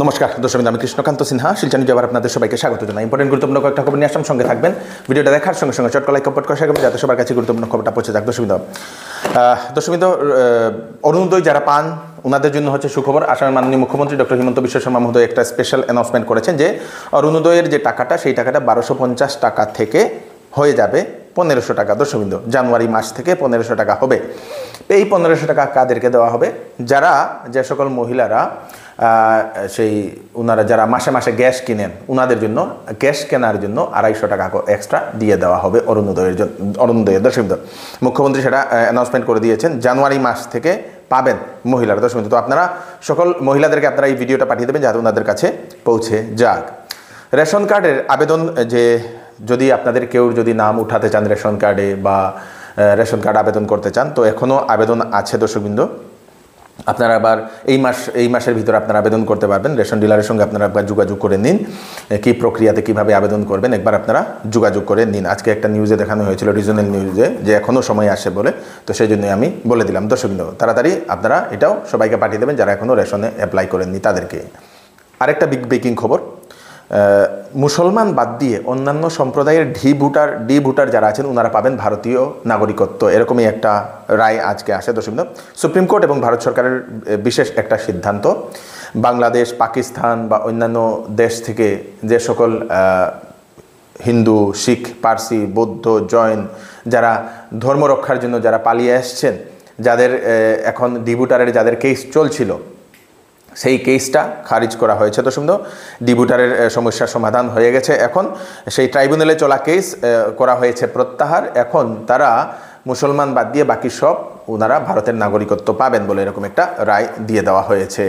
নমস্কার দর্শক, আমি কৃষ্ণকান্ত সিনহা শিলচর নিউজে আবার আপনাদের সবাইকে স্বাগত জানাই। ইম্পর্টেন্ট গুরুত্বপূর্ণ কয়েকটা খবর নিয়ে আসলাম, সঙ্গে থাকবেন। ভিডিওটা দেখার সঙ্গে সঙ্গে চটকলাই কম্পোর্ট করা যাবে যাতে সবার কাছে গুরুত্বপূর্ণ খবরটা পৌঁছে যাক। দর্শক অরুণোদয় যারা পান ওনাদের জন্য হচ্ছে সুখবর। আসামের মাননীয় মুখ্যমন্ত্রী ডক্টর হিমন্ত বিশ্ব শর্মা মহোদয় একটা স্পেশাল অ্যানাউন্সমেন্ট করেছেন যে অরুণোদয়ের যে টাকাটা, সেই টাকাটা 1250 টাকা থেকে হয়ে যাবে 1500 টাকা। দর্শকবৃন্দ, জানুয়ারি মাস থেকে 1500 টাকা হবে। এই 1500 টাকা কাদেরকে দেওয়া হবে? যে সকল মহিলারা ওনারা যারা মাসে মাসে গ্যাস কিনেন, ওনাদের জন্য গ্যাস কেনার জন্য 250 টাকা এক্সট্রা দিয়ে দেওয়া হবে অরুণোদয়ের। দর্শকবৃন্দ, মুখ্যমন্ত্রী সেটা অ্যানাউন্সমেন্ট করে দিয়েছেন, জানুয়ারি মাস থেকে পাবেন মহিলারা। দর্শকবৃন্দ, তো আপনারা সকল মহিলাদেরকে আপনারা এই ভিডিওটা পাঠিয়ে দেবেন যাতে ওনাদের কাছে পৌঁছে যাক। রেশন কার্ডের আবেদন, যদি আপনাদের কেউ যদি নাম উঠাতে চান রেশন কার্ডে বা রেশন কার্ড আবেদন করতে চান, তো এখনও আবেদন আছে দর্শকবৃন্দ। আপনারা আবার এই মাসের ভিতরে আপনারা আবেদন করতে পারবেন। রেশন ডিলারের সঙ্গে আপনারা একবার যোগাযোগ করে নিন, কি প্রক্রিয়াতে কিভাবে আবেদন করবেন একবার আপনারা যোগাযোগ করে নিন। আজকে একটা নিউজে দেখানো হয়েছিল, রিজনাল নিউজে, যে এখনও সময় আসে বলে, তো সেই জন্যই আমি বলে দিলাম। দর্শকবৃন্দ, তাড়াতাড়ি আপনারা এটাও সবাইকে পাঠিয়ে দেবেন যারা এখনও রেশনে অ্যাপ্লাই করেননি তাদেরকে। আরেকটা ব্রেকিং খবর, মুসলমান বাদ দিয়ে অন্যান্য সম্প্রদায়ের ডি ভোটার যারা আছেন ওনারা পাবেন ভারতীয় নাগরিকত্ব, এরকমই একটা রায় আজকে আসে। দর্শকবৃন্দ, সুপ্রিম কোর্ট এবং ভারত সরকারের বিশেষ একটা সিদ্ধান্ত, বাংলাদেশ, পাকিস্তান বা অন্যান্য দেশ থেকে যে সকল হিন্দু, শিখ, পার্সি, বৌদ্ধ, জৈন যারা ধর্ম রক্ষার জন্য যারা পালিয়ে আসছেন, যাদের এখন ডি ভোটারের যাদের কেস চলছিল, সেই কেসটা খারিজ করা হয়েছে। দর্শকবৃন্দ, ডি ভোটারের সমস্যার সমাধান হয়ে গেছে। এখন সেই ট্রাইব্যুনালে চলা কেস করা হয়েছে প্রত্যাহার। এখন তারা মুসলমান বাদ দিয়ে বাকি সব ওনারা ভারতের নাগরিকত্ব পাবেন বলে এরকম একটা রায় দিয়ে দেওয়া হয়েছে।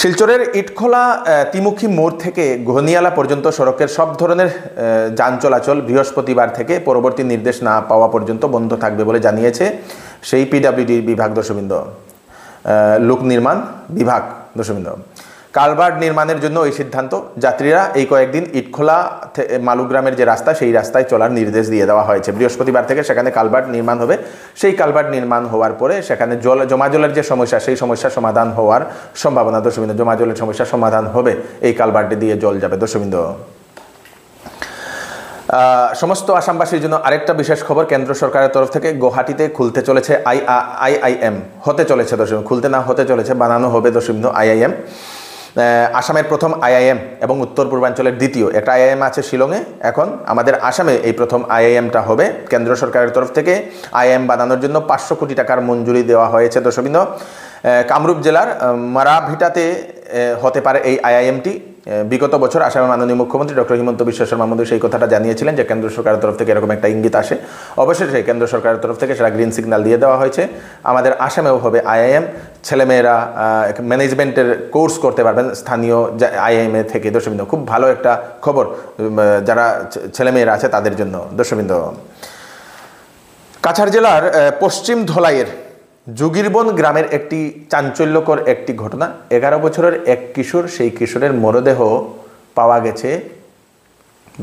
শিলচরের ইটখোলা ত্রিমুখী মোড় থেকে ঘনিয়ালা পর্যন্ত সড়কের সব ধরনের যান চলাচল বৃহস্পতিবার থেকে পরবর্তী নির্দেশ না পাওয়া পর্যন্ত বন্ধ থাকবে বলে জানিয়েছে সেই পিডব্লিউডি বিভাগ। দর্শকবৃন্দ, লোক নির্মাণ বিভাগ। দর্শকবৃন্দ, কালভার্ট নির্মাণের জন্য এই সিদ্ধান্ত। যাত্রীরা এই কয়েকদিন ইটখোলা মালুগ্রামের যে রাস্তা, সেই রাস্তায় চলার নির্দেশ দিয়ে দেওয়া হয়েছে। বৃহস্পতিবার থেকে সেখানে কালভার্ট নির্মাণ হবে। সেই কালভার্ট নির্মাণ হওয়ার পরে সেখানে জমা জলের যে সমস্যা, সেই সমস্যার সমাধান হওয়ার সম্ভাবনা। দর্শকবৃন্দ, জমা জলের সমস্যার সমাধান হবে, এই কালভার্টে দিয়ে জল যাবে। দর্শকবৃন্দ, সমস্ত আসামবাসীর জন্য আরেকটা বিশেষ খবর, কেন্দ্র সরকারের তরফ থেকে গুয়াহাটিতে খুলতে চলেছে আইআইএম হতে চলেছে। দর্শক, খুলতে না হতে চলেছে, বানানো হবে। দর্শকবৃন্দ, আইআইএম আসামের প্রথম আইআইএম এবং উত্তর পূর্বাঞ্চলের দ্বিতীয়। একটা আইআইএম আছে শিলংয়ে, এখন আমাদের আসামে এই প্রথম আইআইএমটা হবে। কেন্দ্র সরকারের তরফ থেকে আইআইএম বানানোর জন্য 500 কোটি টাকার মঞ্জুরি দেওয়া হয়েছে। দর্শকবৃন্দ, কামরূপ জেলার মারাভিটাতে হতে পারে এই আইআইএমটি। বিগত বছর আসামের মাননীয় মুখ্যমন্ত্রী ডক্টর হিমন্ত বিশ্ব শর্মা মহোদয় সেই কথাটা জানিয়েছিলেন যে কেন্দ্র সরকারের তরফ থেকে এরকম একটা ইঙ্গিত আসে। অবশ্যই সেই কেন্দ্র সরকারের তরফ থেকে সেটা গ্রিন সিগন্যাল দিয়ে দেওয়া হয়েছে। আমাদের আসামেও হবে আইআইএম। ছেলেমেয়েরা ম্যানেজমেন্টের কোর্স করতে পারবেন স্থানীয় আইআইএম থেকে। দর্শকবৃন্দ, খুব ভালো একটা খবর যারা ছেলেমেয়েরা আছে তাদের জন্য। দর্শকবৃন্দ, কাছাড় জেলার পশ্চিম ধলাইয়ের যোগীরবন গ্রামের একটি চাঞ্চল্যকর একটি ঘটনা। 11 বছরের এক কিশোর, সেই কিশোরের মরদেহ পাওয়া গেছে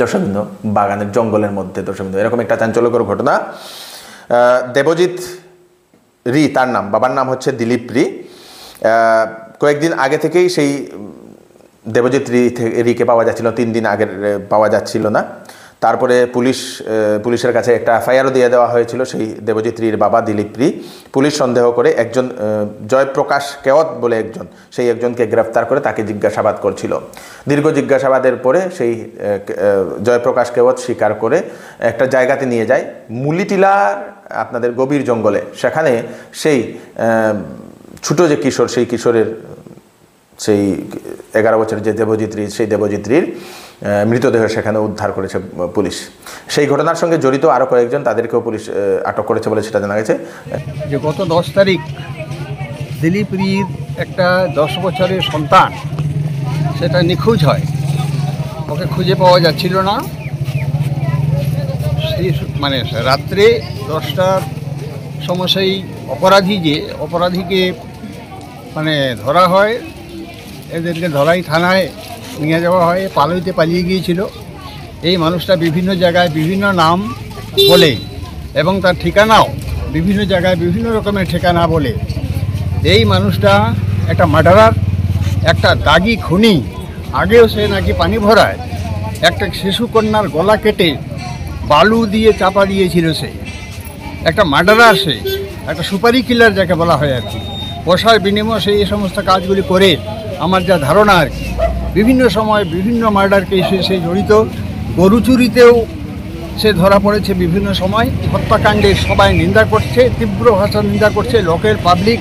দর্শকবৃন্দ বাগানের জঙ্গলের মধ্যে। দর্শকবৃন্দ, এরকম একটা চাঞ্চল্যকর ঘটনা। দেবজিৎ রি তার নাম, বাবার নাম হচ্ছে দিলীপ রি। কয়েকদিন আগে থেকেই সেই দেবজিৎ রিকে পাওয়া যাচ্ছিল, 3 দিন আগের পাওয়া যাচ্ছিল না। তারপরে পুলিশের কাছে একটা এফআইআরও দিয়ে দেওয়া হয়েছিল সেই দেবজিৎ রির বাবা দিলীপ রি। পুলিশ সন্দেহ করে একজন জয়প্রকাশ কেওয়াত বলে সেই একজনকে গ্রেফতার করে তাকে জিজ্ঞাসাবাদ করছিল। দীর্ঘ জিজ্ঞাসাবাদের পরে সেই জয়প্রকাশ কেওয়াত স্বীকার করে একটা জায়গাতে নিয়ে যায়, মুলিটিলার আপনাদের গভীর জঙ্গলে। সেখানে সেই ছোটো যে কিশোর, সেই কিশোরের সেই 11 বছরের যে দেবজিৎ রি, সেই দেবজিৎ রির মৃতদেহ সেখানে উদ্ধার করেছে পুলিশ। সেই ঘটনার সঙ্গে জড়িত আরও কয়েকজন, তাদেরকেও পুলিশ আটক করেছে বলে সেটা জানা গেছে। যে গত 10 তারিখ দিলীপ রির একটা 10 বছরের সন্তান সেটা নিখোঁজ হয়, ওকে খুঁজে পাওয়া যাচ্ছিল না। সেই রাত্রে 10টার সময় সেই অপরাধীকে ধরা হয়, এদেরকে ধলাই থানায় নিয়ে যাওয়া হয়। পালিয়ে গিয়েছিল। এই মানুষটা বিভিন্ন জায়গায় বিভিন্ন নাম বলে এবং তার ঠিকানাও বিভিন্ন জায়গায় বিভিন্ন রকমের ঠিকানা বলে। এই মানুষটা একটা মার্ডারার, একটা দাগি খুনি, আগেও সে নাকি পানি ভরায়, একটা শিশুকন্যার গলা কেটে বালু দিয়ে চাপা দিয়েছিল সে, একটা মার্ডারার সে, একটা সুপারি কিলার যাকে বলা হয় আর কি। পয়সার বিনিময়ে সে এই সমস্ত কাজগুলি করে, আমার যা ধারণা আর কি। বিভিন্ন সময় বিভিন্ন মার্ডার কেসে সে জড়িত, গরু চুরিতেও সে ধরা পড়েছে বিভিন্ন সময়। হত্যাকাণ্ডে সবাই নিন্দা করছে, তীব্র ভাষার নিন্দা করছে, লোকের পাবলিক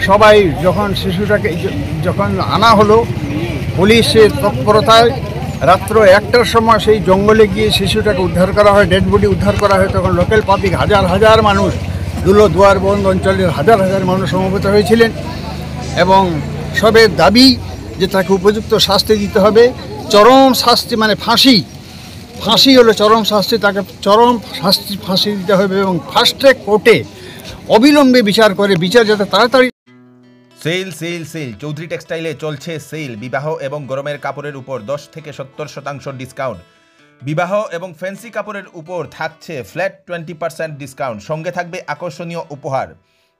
সবাই। যখন শিশুটাকে যখন আনা হলো, পুলিশের তৎপরতায় রাত্র 1টার সময় সেই জঙ্গলে গিয়ে শিশুটাকে উদ্ধার করা হয়, ডেড বডি উদ্ধার করা হয়। তখন লোকাল পাবলিক হাজার হাজার মানুষ, দুয়ারবন্দ অঞ্চলের হাজার হাজার মানুষ সমবেত হয়েছিলেন এবং সবের দাবি যে তাকে উপযুক্ত শাস্তি দিতে হবে, চরম শাস্তি, মানে ফাঁসি হলো চরম শাস্তি, তাকে চরম ফাঁসি দিতে হবে এবং ফাস্ট ট্র্যাক কোর্টে অবিলম্বে বিচার করে, বিচার যাতে তাড়াতাড়ি। সেল সেল সেল চৌধুরী টেক্সটাইলে চলছে সেল। বিবাহ এবং গরমের কাপড়ের উপর 10 থেকে 70% ডিসকাউন্ট। বিবাহ এবং ফ্যান্সি কাপড়ের উপর থাকছে ফ্ল্যাট 20% ডিসকাউন্ট। সঙ্গে থাকবে আকর্ষণীয় উপহার।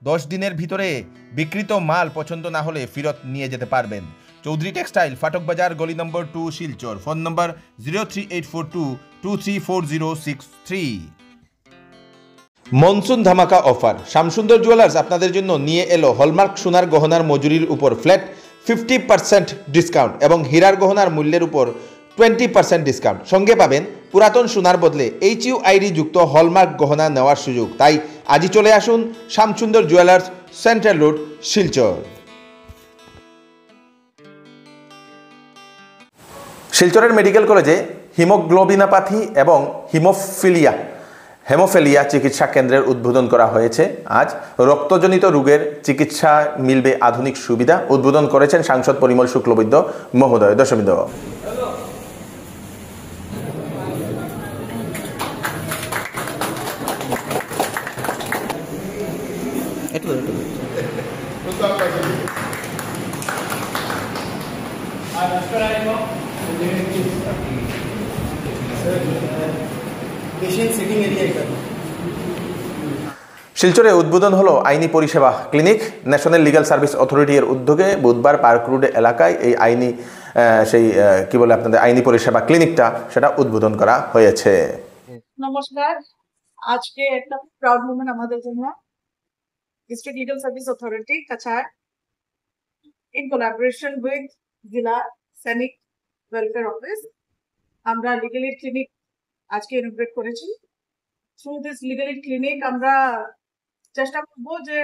10 দিনের ভিতরে বিক্রিত মাল পছন্দ না হলে ফেরত নিয়ে যেতে পারবেন। চৌধুরী টেক্সটাইল, ফাটক বাজার, গলি number 2, Silchar. Phone number 03842234063। Monsoon ধামাকা অফার। শ্যামসুন্দর জুয়েলার্স আপনাদের জন্য নিয়ে এলো হলমার্ক সোনার গহনার মজুরির উপর ফ্ল্যাট 50% ডিসকাউন্ট এবং হীরার গহনার মূল্যের উপর 20% ডিসকাউন্ট। সঙ্গে পাবেন পুরাতন সোনার বদলে HUID যুক্ত হলমার্ক গহনা নেওয়ার সুযোগ। তাই আজই চলে আসুন Shyamsundar jewellers, central road, Silchar. শিলচরের মেডিকেল কলেজে হিমোগ্লোবিনোপ্যাথি এবং হেমোফিলিয়া চিকিৎসা কেন্দ্রের উদ্বোধন করা হয়েছে আজ। রক্তজনিত রোগের চিকিৎসা মিলবে আধুনিক সুবিধা। উদ্বোধন করেছেন সাংসদ পরিমল শুক্লবৈদ্য মহোদয়। দশমিন্দ শিলচরে উদ্বোধন হলো আইনি পরিষেবা clinic. National legal service authority এর উদ্যোগে বুধবার পার্ক রোড এলাকায় এই আইনি পরিষেবা ক্লিনিকটা সেটা উদ্বোধন করা হয়েছে। নমস্কার, আজকে একটা প্রাউড মোমেন্ট আমাদের জন্য। District legal service authority Cachar in collaboration with জেলা সৈনিক ওয়েলফেয়ার অফিস আমরা লিগ্যাল এইড ক্লিনিক আজকে ইনোগ্রেট করেছি। Through this legal aid clinic আমরা চেষ্টা করবো যে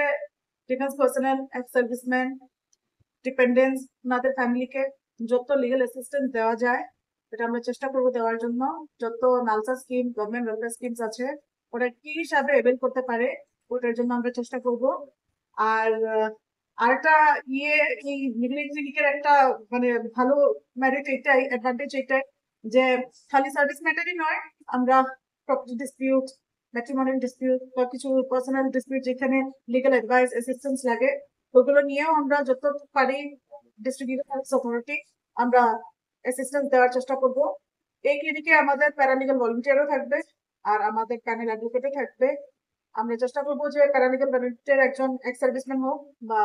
ডিফেন্স পার্সোনেল, এক্স সার্ভিসম্যান, ডিপেন্ডেন্টস, ওনাদের ফ্যামিলিকে যত লিগ্যাল অ্যাসিস্ট্যান্স দেওয়া যায় এটা আমরা চেষ্টা করবো দেওয়ার জন্য। যত NALSA scheme, government welfare schemes আছে ওটা কি হিসাবে এভেল করতে পারে ওটার জন্য আমরা চেষ্টা করব। আর আরেকটা এই লিগ্যাল এইড ক্লিনিকের একটা মানে ভালো মেরিট এটাই, অ্যাডভান্টেজ এটাই যে খালি সার্ভিস ম্যাটারই নয়, আমরা প্রপার্টি ডিসপিউট, ম্যাট্রিমোনিয়াল ডিসপিউট বা কিছু পার্সোনাল ডিসপিউট যেখানে লিগ্যাল অ্যাডভাইস, অ্যাসিস্ট্যান্স লাগে ওগুলো নিয়েও আমরা যত পারি ডিস্ট্রিক্ট লিগ্যাল সার্ভিস অথরিটি আমরা অ্যাসিস্ট্যান্স দেওয়ার চেষ্টা করব। এই ক্লিনিকে আমাদের প্যারালিগ্যাল ভলান্টিয়ারও থাকবে আর আমাদের প্যানেল অ্যাডভোকেটও থাকবে। আমরা চেষ্টা করবো যে প্যারালিগ্যাল ভলান্টিয়ার একজন এক্স সার্ভিসম্যান হোক বা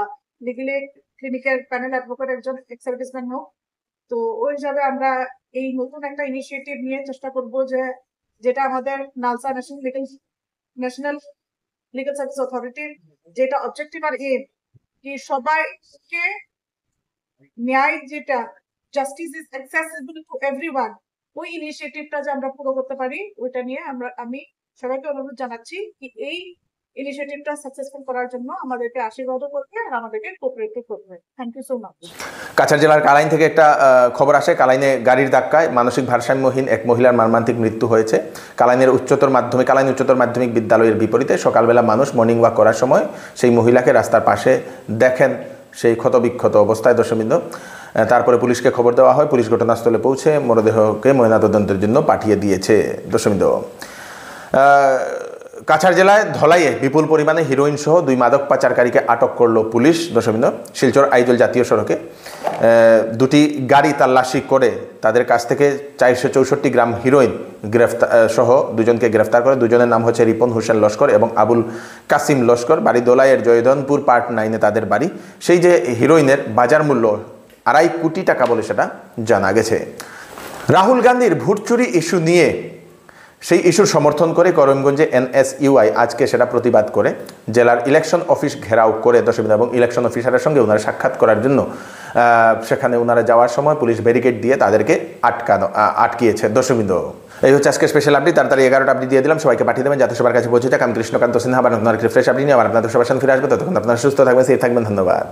লিগ্যাল এইড ক্লিনিকের প্যানেল অ্যাডভোকেট একজন এক্স সার্ভিসম্যান হোক। তো ওই হিসাবে আমরা এই নতুন একটা ইনিশিয়েটিভ নিয়ে চেষ্টা করব যে যেটা আমাদের নালসা ন্যাশনাল লিগ্যাল সার্ভিস অথরিটির যেটা অবজেক্টিভ আর এম কি সবাইকে ন্যায়, যেটা justice is accessible to everyone, ওই ইনিশিয়েটিভটা যে আমরা পুরো করতে পারি ওইটা নিয়ে আমি সবাইকে অনুরোধ জানাচ্ছি কি এই ইনিশিয়েটিভটা সাকসেসফুল করার জন্য আমাদেরকে আশীর্বাদও করবে আর আমাদেরকে কোঅপারেট করবে। Thank you so much. Cachar জেলার কালাইন থেকে একটা খবর আসে। কালাইনে গাড়ির ধাক্কায় মানসিক ভারসাম্যহীন এক মহিলার মর্মান্তিক মৃত্যু হয়েছে। কালাইন উচ্চতর মাধ্যমিক বিদ্যালয়ের বিপরীতে সকালবেলা মানুষ মর্নিং ওয়াক করার সময় সেই মহিলাকে রাস্তার পাশে দেখেন সেই ক্ষতবিক্ষত অবস্থায়। দশমিন্দ তারপরে পুলিশকে খবর দেওয়া হয়। পুলিশ ঘটনাস্থলে পৌঁছে মরদেহকে ময়নাতদন্তের জন্য পাঠিয়ে দিয়েছে। দশমিন্দ কাছাড় জেলায় ধলাইয়ে বিপুল পরিমাণে হিরোইন সহ 2 মাদক পাচারকারীকে আটক করল পুলিশ। দশমিন্দ শিলচর আইজল জাতীয় সড়কে 2টি গাড়ি তল্লাশি করে তাদের কাছ থেকে 464 গ্রাম হিরোইন সহ 2জনকে গ্রেফতার করে। 2জনের নাম হচ্ছে রিপন হোসেন লস্কর এবং আবুল কাসিম লস্কর। বাড়ি দোলাইয়ের জয়ধনপুর পার্ট 9-এ তাদের বাড়ি। সেই যে হিরোইনের বাজার মূল্য 2.5 কোটি টাকা বলে সেটা জানা গেছে। রাহুল গান্ধীর ভোট চুরি ইস্যু নিয়ে সেই ইস্যুর সমর্থন করে করিমগঞ্জে NSUI আজকে সেটা প্রতিবাদ করে জেলার ইলেকশন অফিস ঘেরাও করে দর্শকবৃন্দ, এবং ইলেকশন অফিসারের সঙ্গে ওনারা সাক্ষাৎ করার জন্য সেখানে ওনারা যাওয়ার সময় পুলিশ ব্যারিকেড দিয়ে তাদেরকে আটকিয়েছে। দর্শকবৃন্দ, এই হচ্ছে আজকে স্পেশাল আপডেট। তাড়াতাড়ি 11টা আপডেট দিয়ে দিলাম, সবাইকে পাঠিয়ে দেবেন যাতে সবার কাছে পৌঁছে যাক। আমি কৃষ্ণকান্ত সিনহা, আবার আপনার ফ্রেশ আপডেট নিয়ে আবার আপনাদের সবার সামনে ফিরে আসবো। ততক্ষণ আপনারা সুস্থ থাকবেন, সেফ থাকবেন। ধন্যবাদ।